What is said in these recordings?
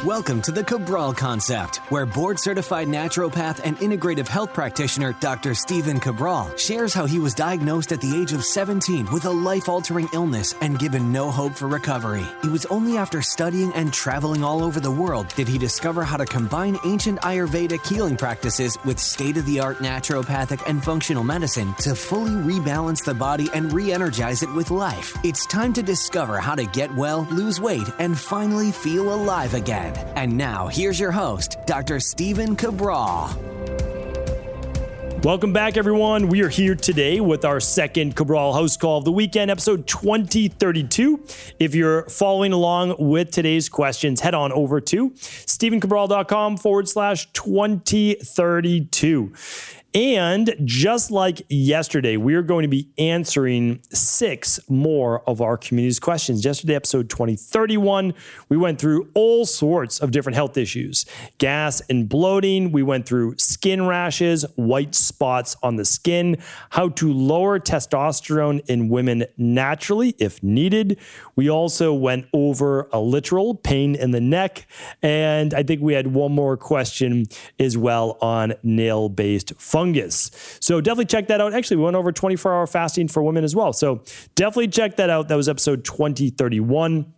Welcome to the Cabral Concept, where board-certified naturopath and integrative health practitioner Dr. Stephen Cabral shares how he was diagnosed at the age of 17 with a life-altering illness and given no hope for recovery. It was only after studying and traveling all over the world did he discover how to combine ancient Ayurvedic healing practices with state-of-the-art naturopathic and functional medicine to fully rebalance the body and re-energize it with life. It's time to discover how to get well, lose weight, and finally feel alive again. And now, here's your host, Dr. Stephen Cabral. Welcome back, everyone. We are here today with our second Cabral HouseCall of the weekend, episode 2032. If you're following along with today's questions, head on over to stephencabral.com/2032. And just like yesterday, we are going to be answering 6 more of our community's questions. Yesterday, episode 2031, we went through all sorts of different health issues. Gas and bloating. We went through skin rashes, white spots on the skin, how to lower testosterone in women naturally if needed. We also went over a literal pain in the neck. And I think we had one more question as well on nail-based fungus. So definitely check that out. Actually, we went over 24-hour fasting for women as well. So definitely check that out. That was episode 2031.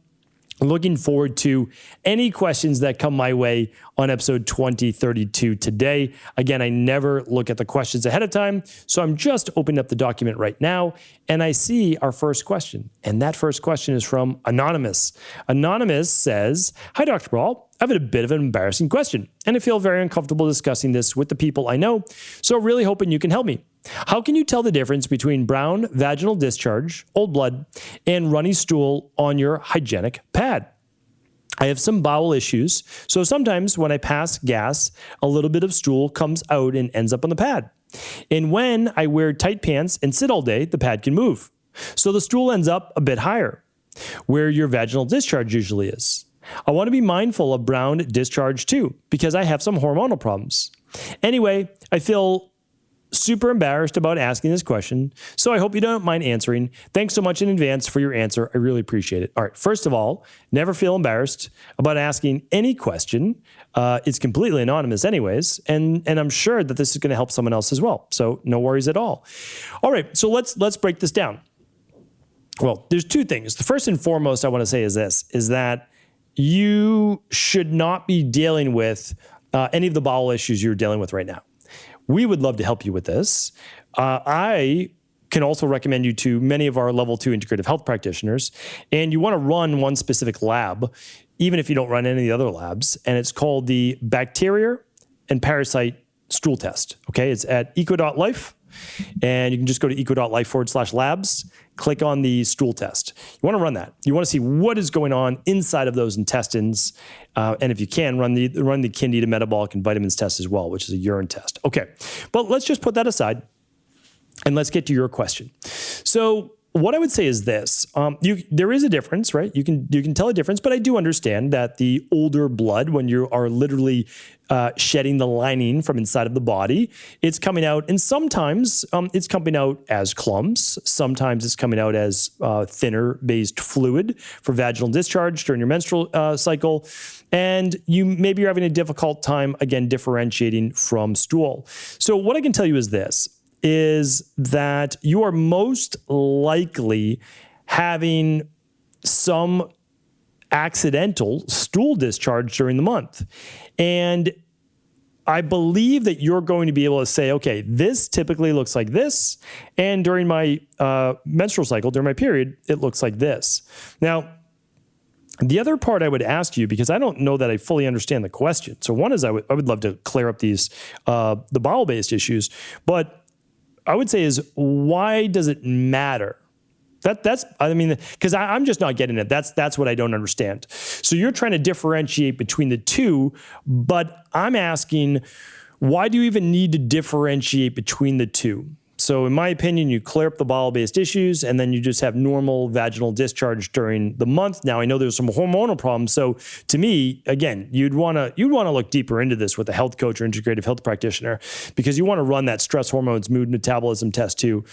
Looking forward to any questions that come my way on episode 2032 today. Again, I never look at the questions ahead of time, so I'm just opening up the document right now, and I see our first question. And that first question is from Anonymous. Anonymous says, "Hi, Dr. Brawl. I've had a bit of an embarrassing question, and I feel very uncomfortable discussing this with the people I know, so really hoping you can help me. How can you tell the difference between brown vaginal discharge, old blood, and runny stool on your hygienic pad? I have some bowel issues, so sometimes when I pass gas, a little bit of stool comes out and ends up on the pad. And when I wear tight pants and sit all day, the pad can move. So the stool ends up a bit higher, where your vaginal discharge usually is. I want to be mindful of brown discharge too, because I have some hormonal problems. Anyway, I feel super embarrassed about asking this question, so I hope you don't mind answering. Thanks so much in advance for your answer. I really appreciate it." All right, first of all, never feel embarrassed about asking any question. It's completely anonymous anyways, and I'm sure that this is going to help someone else as well, so no worries at all. All right, so let's break this down. Well, there's 2 things. The first and foremost I want to say is this, is that you should not be dealing with any of the bowel issues you're dealing with right now. We would love to help you with this. I can also recommend you to many of our level 2 integrative health practitioners, and you want to run one specific lab, even if you don't run any of the other labs, and it's called the Bacteria and Parasite Stool Test. Okay, it's at eco.life, and you can just go to eco.life/labs, click on the stool test. You want to run that. You want to see what is going on inside of those intestines. And if you can, run the Candida metabolic and vitamins test as well, which is a urine test. Okay, but let's just put that aside and let's get to your question. So what I would say is this, there is a difference, right? You can tell a difference, but I do understand that the older blood, when you are literally shedding the lining from inside of the body, it's coming out, and sometimes it's coming out as clumps. Sometimes it's coming out as thinner-based fluid for vaginal discharge during your menstrual cycle, and maybe you're having a difficult time, again, differentiating from stool. So what I can tell you is this, is that you are most likely having some accidental stool discharge during the month. And I believe that you're going to be able to say, okay, this typically looks like this, and during my menstrual cycle, during my period, it looks like this. Now, the other part I would ask you, because I don't know that I fully understand the question. So one is I would love to clear up these the bowel-based issues, but I would say is, why does it matter? Because I'm just not getting it. That's what I don't understand. So you're trying to differentiate between the two, but I'm asking, why do you even need to differentiate between the two? So in my opinion, you clear up the bowel-based issues, and then you just have normal vaginal discharge during the month. Now, I know there's some hormonal problems. So to me, again, you'd want to look deeper into this with a health coach or integrative health practitioner, because you want to run that stress hormones, mood, metabolism test too.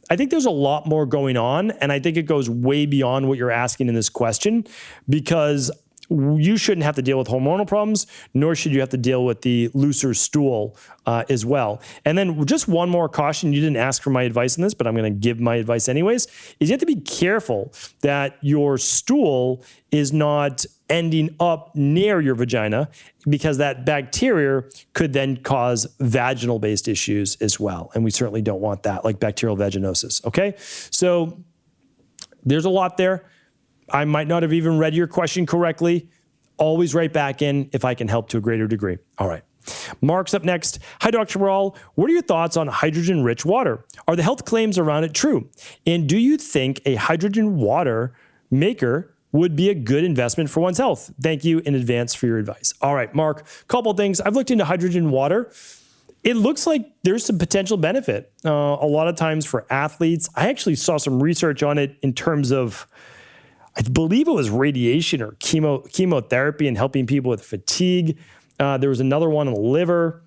I think there's a lot more going on, and I think it goes way beyond what you're asking in this question, because you shouldn't have to deal with hormonal problems, nor should you have to deal with the looser stool as well. And then just one more caution, you didn't ask for my advice on this, but I'm going to give my advice anyways, is you have to be careful that your stool is not ending up near your vagina, because that bacteria could then cause vaginal-based issues as well. And we certainly don't want that, like bacterial vaginosis, okay? So there's a lot there. I might not have even read your question correctly. Always write back in if I can help to a greater degree. All right. Mark's up next. Hi, Dr. Cabral. What are your thoughts on hydrogen-rich water? Are the health claims around it true? And do you think a hydrogen water maker would be a good investment for one's health? Thank you in advance for your advice. All right, Mark, couple things. I've looked into hydrogen water. It looks like there's some potential benefit. A lot of times for athletes, I actually saw some research on it in terms of, I believe it was radiation or chemotherapy and helping people with fatigue. There was another one on the liver.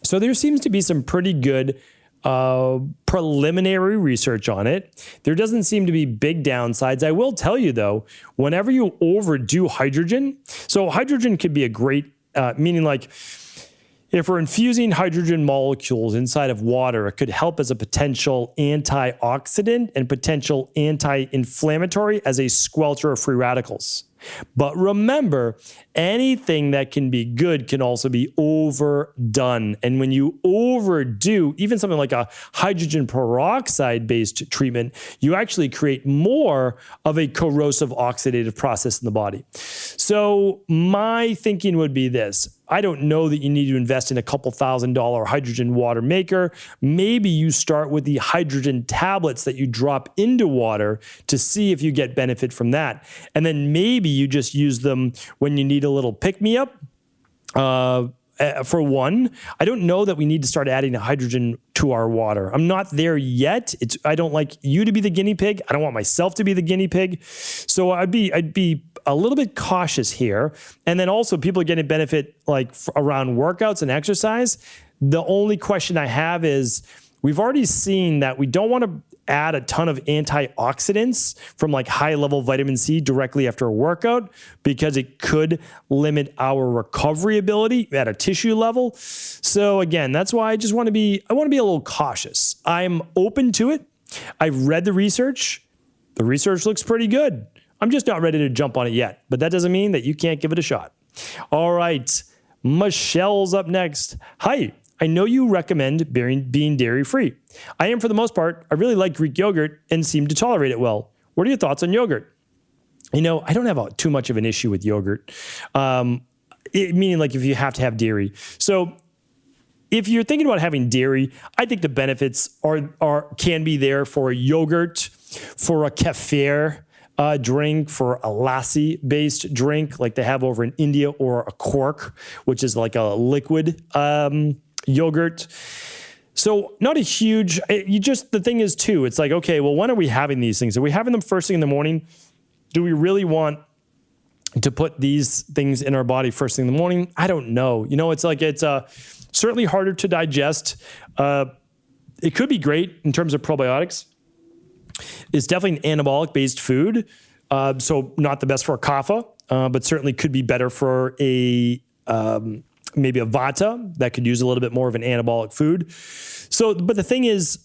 So there seems to be some pretty good preliminary research on it. There doesn't seem to be big downsides. I will tell you though, whenever you overdo hydrogen, so hydrogen could be a great, meaning like if we're infusing hydrogen molecules inside of water, it could help as a potential antioxidant and potential anti-inflammatory as a squelcher of free radicals. But remember, anything that can be good can also be overdone. And when you overdo even something like a hydrogen peroxide-based treatment, you actually create more of a corrosive oxidative process in the body. So my thinking would be this. I don't know that you need to invest in a couple $1,000 hydrogen water maker. Maybe you start with the hydrogen tablets that you drop into water to see if you get benefit from that. And then maybe you just use them when you need a little pick-me-up. For one, I don't know that we need to start adding hydrogen to our water. I'm not there yet. I don't like you to be the guinea pig. I don't want myself to be the guinea pig. So I'd be a little bit cautious here. And then also people are getting benefit like around workouts and exercise. The only question I have is we've already seen that we don't want to add a ton of antioxidants from like high level vitamin C directly after a workout, because it could limit our recovery ability at a tissue level. So again, that's why I want to be a little cautious. I'm open to it. I've read the research. The research looks pretty good. I'm just not ready to jump on it yet, but that doesn't mean that you can't give it a shot. All right. Michelle's up next. Hi. I know you recommend being dairy-free. I am for the most part. I really like Greek yogurt and seem to tolerate it well. What are your thoughts on yogurt? You know, I don't have too much of an issue with yogurt, meaning like if you have to have dairy. So if you're thinking about having dairy, I think the benefits can be there for a yogurt, for a kefir drink, for a lassi-based drink like they have over in India, or a quark, which is like a liquid yogurt. So not a huge, the thing is too, it's like, okay, well, when are we having these things? Are we having them first thing in the morning? Do we really want to put these things in our body first thing in the morning? I don't know. You know, it's like, it's certainly harder to digest. It could be great in terms of probiotics. It's definitely an anabolic based food. So not the best for a kapha, but certainly could be better for maybe a vata that could use a little bit more of an anabolic food. So, but the thing is,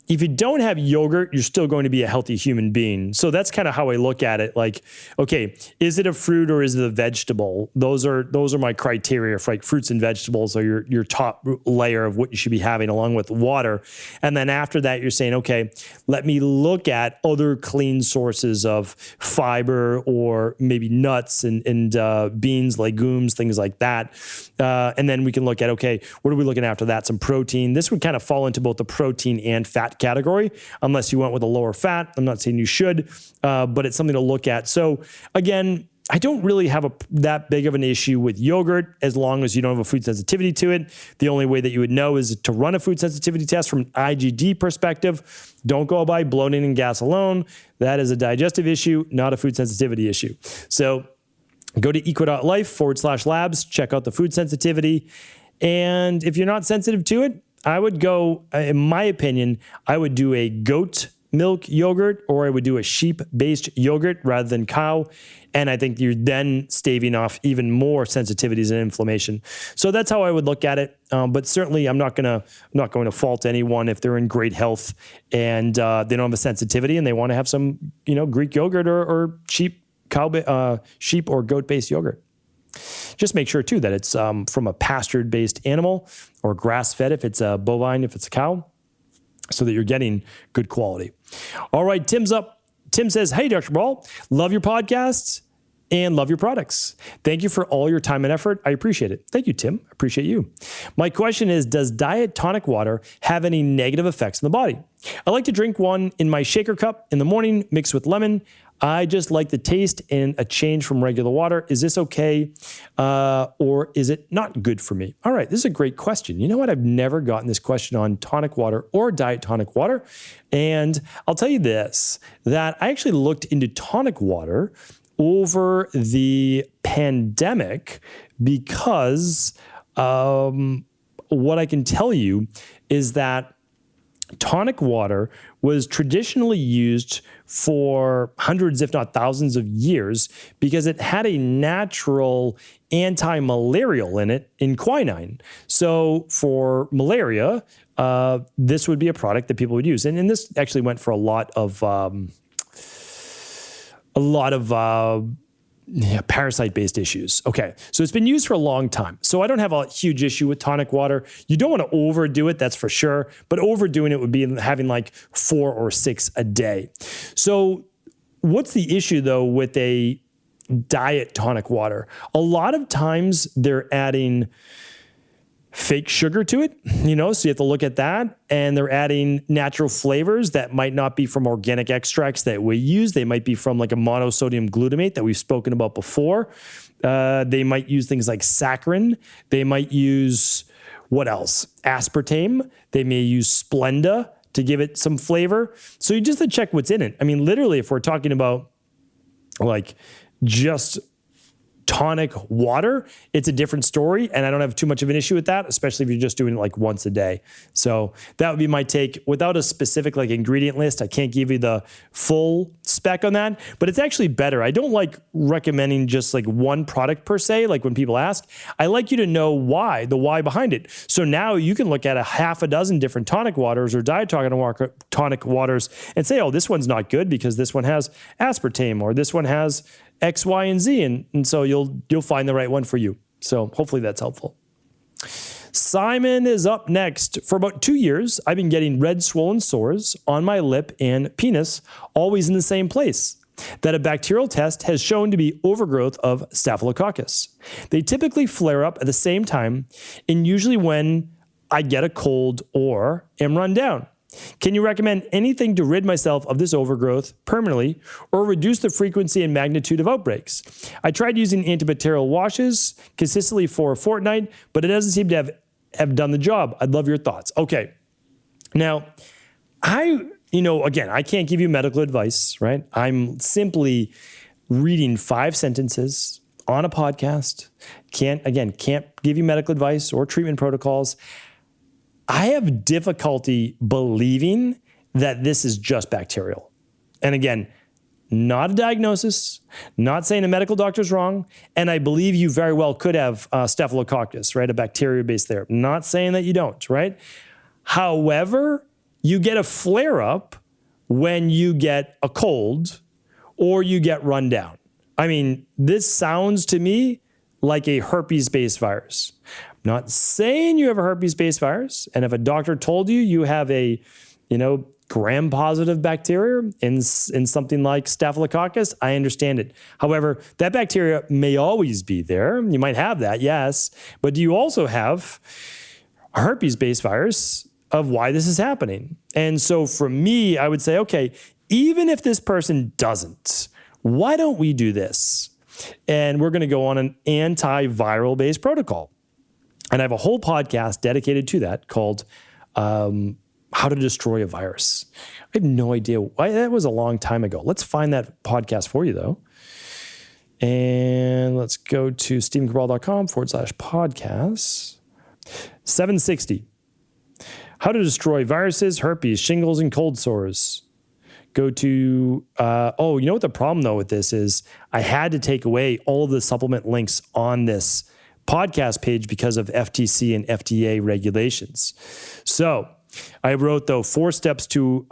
if you don't have yogurt, you're still going to be a healthy human being. So that's kind of how I look at it. Like, okay, is it a fruit or is it a vegetable? Those are my criteria for like fruits and vegetables are your top layer of what you should be having along with water. And then after that, you're saying, okay, let me look at other clean sources of fiber or maybe nuts and beans, legumes, things like that. And then we can look at, okay, what are we looking at after that? Some protein. This would kind of fall into both the protein and fat category, unless you went with a lower fat. I'm not saying you should, but it's something to look at. So again, I don't really have that big of an issue with yogurt as long as you don't have a food sensitivity to it. The only way that you would know is to run a food sensitivity test from an IgD perspective. Don't go by bloating and gas alone. That is a digestive issue, not a food sensitivity issue. So go to equa.life/labs, check out the food sensitivity. And if you're not sensitive to it, I would go, in my opinion, I would do a goat milk yogurt, or I would do a sheep-based yogurt rather than cow. And I think you're then staving off even more sensitivities and inflammation. So that's how I would look at it. But certainly, I'm not going to fault anyone if they're in great health and they don't have a sensitivity and they want to have some, Greek yogurt or sheep or goat-based yogurt. Just make sure too that it's from a pastured-based animal or grass-fed if it's a bovine, if it's a cow, so that you're getting good quality. All right, Tim's up. Tim says, hey, Dr. Cabral, love your podcasts and love your products. Thank you for all your time and effort. I appreciate it. Thank you, Tim. I appreciate you. My question is, does diet tonic water have any negative effects on the body? I like to drink one in my shaker cup in the morning mixed with lemon. I just like the taste and a change from regular water. Is this okay or is it not good for me? All right, this is a great question. You know what? I've never gotten this question on tonic water or diet tonic water. And I'll tell you this, that I actually looked into tonic water over the pandemic because what I can tell you is that tonic water was traditionally used for hundreds, if not thousands of years because it had a natural anti-malarial in it in quinine. So for malaria, this would be a product that people would use. And this actually went for a lot of parasite-based issues. Okay, so it's been used for a long time. So I don't have a huge issue with tonic water. You don't want to overdo it, that's for sure. But overdoing it would be having like 4 or 6 a day. So what's the issue though with a diet tonic water? A lot of times they're adding fake sugar to it, so you have to look at that. And they're adding natural flavors that might not be from organic extracts that we use. They might be from like a monosodium glutamate that we've spoken about before. They might use things like saccharin. They might use, what else? Aspartame. They may use Splenda to give it some flavor. So you just have to check what's in it. I mean, literally, if we're talking about like just tonic water, it's a different story. And I don't have too much of an issue with that, especially if you're just doing it like once a day. So that would be my take. Without a specific like ingredient list, I can't give you the full spec on that, but it's actually better. I don't like recommending just like one product per se. Like when people ask, I like you to know why, the why behind it. So now you can look at a half a dozen different tonic waters or diet tonic waters and say, oh, this one's not good because this one has aspartame or this one has X, Y, and Z. And so you'll find the right one for you. So hopefully that's helpful. Simon is up next. For about 2 years, I've been getting red swollen sores on my lip and penis, always in the same place. That a bacterial test has shown to be overgrowth of Staphylococcus. They typically flare up at the same time and usually when I get a cold or am run down. Can you recommend anything to rid myself of this overgrowth permanently or reduce the frequency and magnitude of outbreaks? I tried using antibacterial washes consistently for a fortnight, but it doesn't seem to have done the job. I'd love your thoughts. Okay. Now, again, I can't give you medical advice, right? I'm simply reading 5 sentences on a podcast. Can't give you medical advice or treatment protocols. I have difficulty believing that this is just bacterial. And again, not a diagnosis, not saying a medical doctor's wrong, and I believe you very well could have Staphylococcus, right? A bacteria based there. Not saying that you don't, right? However, you get a flare-up when you get a cold or you get run down. I mean, this sounds to me like a herpes-based virus. I'm not saying you have a herpes-based virus, and if a doctor told you you have a, gram-positive bacteria in something like Staphylococcus, I understand it. However, that bacteria may always be there. You might have that, yes, but do you also have a herpes-based virus of why this is happening? And so for me, I would say, okay, even if this person doesn't, why don't we do this? And we're going to go on an antiviral-based protocol. And I have a whole podcast dedicated to that called How to Destroy a Virus. I have no idea why. That was a long time ago. Let's find that podcast for you, though. And let's go to stephencabral.com/podcasts. 760. How to Destroy Viruses, Herpes, Shingles, and Cold Sores. go to, you know what the problem though with this is? I had to take away all of the supplement links on this podcast page because of FTC and FDA regulations. So I wrote, though, 4 steps to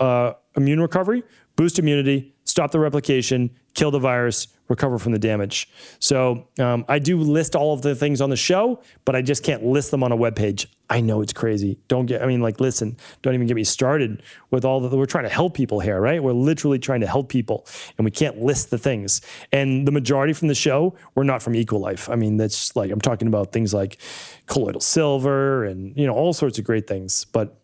immune recovery: boost immunity, stop the replication, kill the virus, recover from the damage. So I do list all of the things on the show, but I just can't list them on a webpage. I know it's crazy. Listen, don't even get me started with we're trying to help people here, right? We're literally trying to help people, and we can't list the things. And the majority from the show were not from Equilife. I mean, that's like, I'm talking about things like colloidal silver and, all sorts of great things. But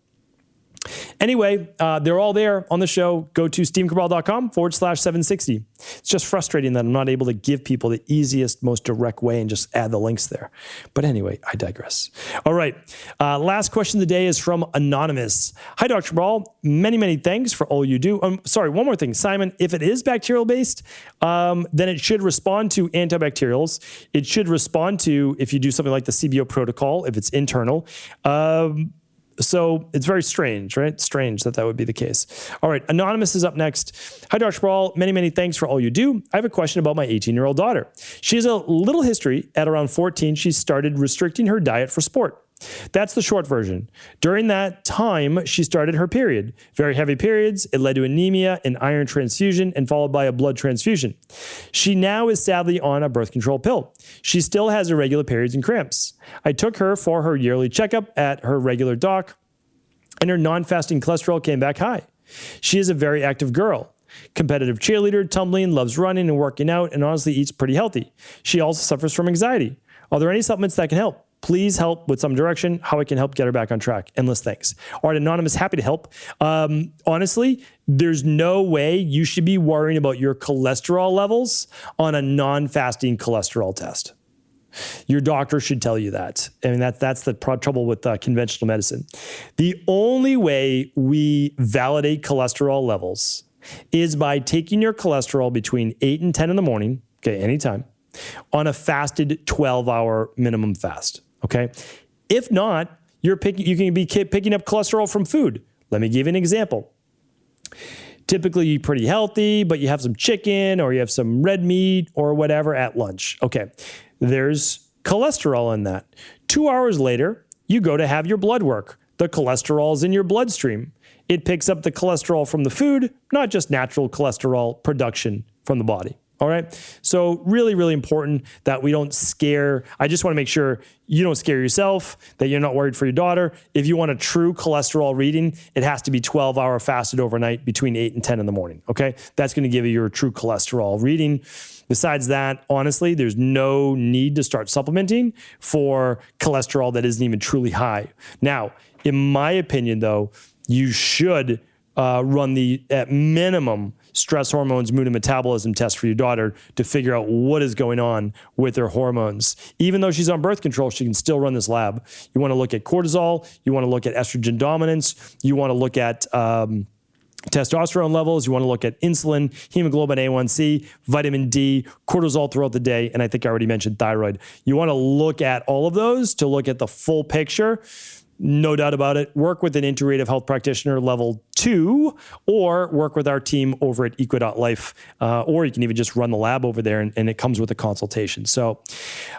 anyway, they're all there on the show. Go to stephencabral.com/760. It's just frustrating that I'm not able to give people the easiest, most direct way and just add the links there. But anyway, I digress. All right. Last question of the day is from Anonymous. Hi, Dr. Cabral. Many, many thanks for all you do. Sorry, one more thing. Simon, if it is bacterial-based, then it should respond to antibacterials. It should respond to, if you do something like the CBO protocol, if it's internal. So it's very strange, right? Strange that would be the case. All right. Anonymous is up next. Hi, Dr. Cabral. Many, many thanks for all you do. I have a question about my 18-year-old daughter. She has a little history. At around 14, she started restricting her diet for sport. That's the short version. During that time, she started her period. Very heavy periods. It led to anemia, an iron transfusion, and followed by a blood transfusion. She now is sadly on a birth control pill. She still has irregular periods and cramps. I took her for her yearly checkup at her regular doc, and her non-fasting cholesterol came back high. She is a very active girl. Competitive cheerleader, tumbling, loves running and working out, and honestly eats pretty healthy. She also suffers from anxiety. Are there any supplements that can help? Please help with some direction, how I can help get her back on track. Endless thanks. All right, Anonymous, happy to help. Honestly, there's no way you should be worrying about your cholesterol levels on a non-fasting cholesterol test. Your doctor should tell you that. I mean, that's the trouble with conventional medicine. The only way we validate cholesterol levels is by taking your cholesterol between 8 and 10 in the morning, okay, anytime, on a fasted 12-hour minimum fast. Okay. If not, you can be picking up cholesterol from food. Let me give you an example. Typically, you're pretty healthy, but you have some chicken or you have some red meat or whatever at lunch. Okay. There's cholesterol in that. 2 hours later, you go to have your blood work. The cholesterol's in your bloodstream. It picks up the cholesterol from the food, not just natural cholesterol production from the body. All right. So really, really important that we don't scare. I just want to make sure you don't scare yourself, that you're not worried for your daughter. If you want a true cholesterol reading, it has to be 12-hour fasted overnight between 8 and 10 in the morning. Okay. That's going to give you your true cholesterol reading. Besides that, honestly, there's no need to start supplementing for cholesterol that isn't even truly high. Now, in my opinion, though, you should run the, at minimum, stress hormones, mood, and metabolism test for your daughter to figure out what is going on with her hormones. Even though she's on birth control, she can still run this lab. You want to look at cortisol. You want to look at estrogen dominance. You want to look at testosterone levels. You want to look at insulin, hemoglobin A1C, vitamin D, cortisol throughout the day. And I think I already mentioned thyroid. You want to look at all of those to look at the full picture. No doubt about it. Work with an integrative health practitioner level 2, or work with our team over at Equi.life, or you can even just run the lab over there and it comes with a consultation. So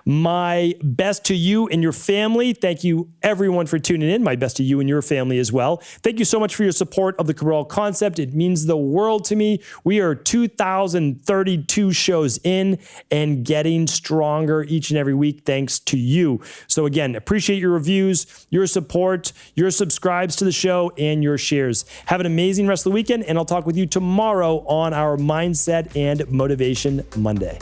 my best to you and your family. Thank you everyone for tuning in. My best to you and your family as well. Thank you so much for your support of the Cabral concept. It means the world to me. We are 2,032 shows in and getting stronger each and every week thanks to you. So again, appreciate your reviews, your support, your subscribes to the show, and your shares. Have an amazing rest of the weekend, and I'll talk with you tomorrow on our Mindset and Motivation Monday.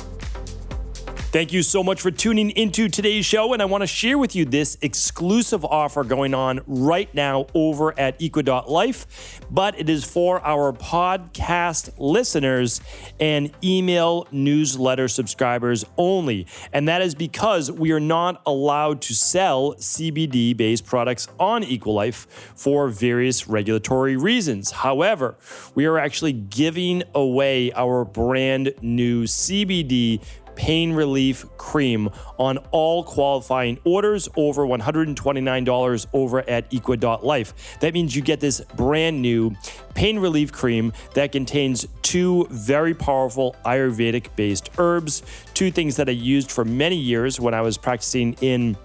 Thank you so much for tuning into today's show, and I want to share with you this exclusive offer going on right now over at Equi.life, but it is for our podcast listeners and email newsletter subscribers only, and that is because we are not allowed to sell CBD-based products on Equilife for various regulatory reasons. However, we are actually giving away our brand new CBD pain relief cream on all qualifying orders over $129 over at equa.life. That means you get this brand new pain relief cream that contains 2 very powerful Ayurvedic-based herbs, 2 things that I used for many years when I was practicing in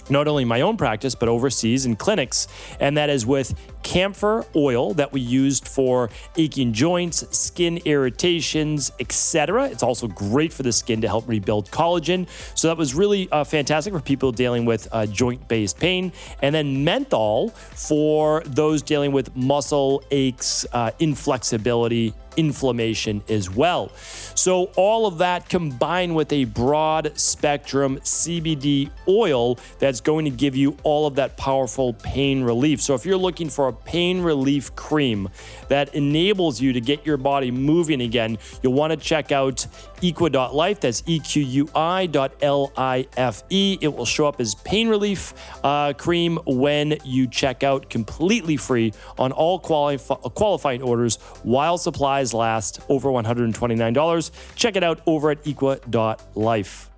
not only my own practice, but overseas in clinics. And that is with camphor oil that we used for aching joints, skin irritations, etc. It's also great for the skin to help rebuild collagen. So that was really fantastic for people dealing with joint-based pain. And then menthol for those dealing with muscle aches, inflexibility, inflammation as well. So all of that combined with a broad spectrum CBD oil that's going to give you all of that powerful pain relief. So if you're looking for a pain relief cream that enables you to get your body moving again, you'll want to check out equa.life. That's EQUI.LIFE. It will show up as pain relief cream when you check out, completely free on all qualifying orders while supplies last, over $129. Check it out over at equa.life.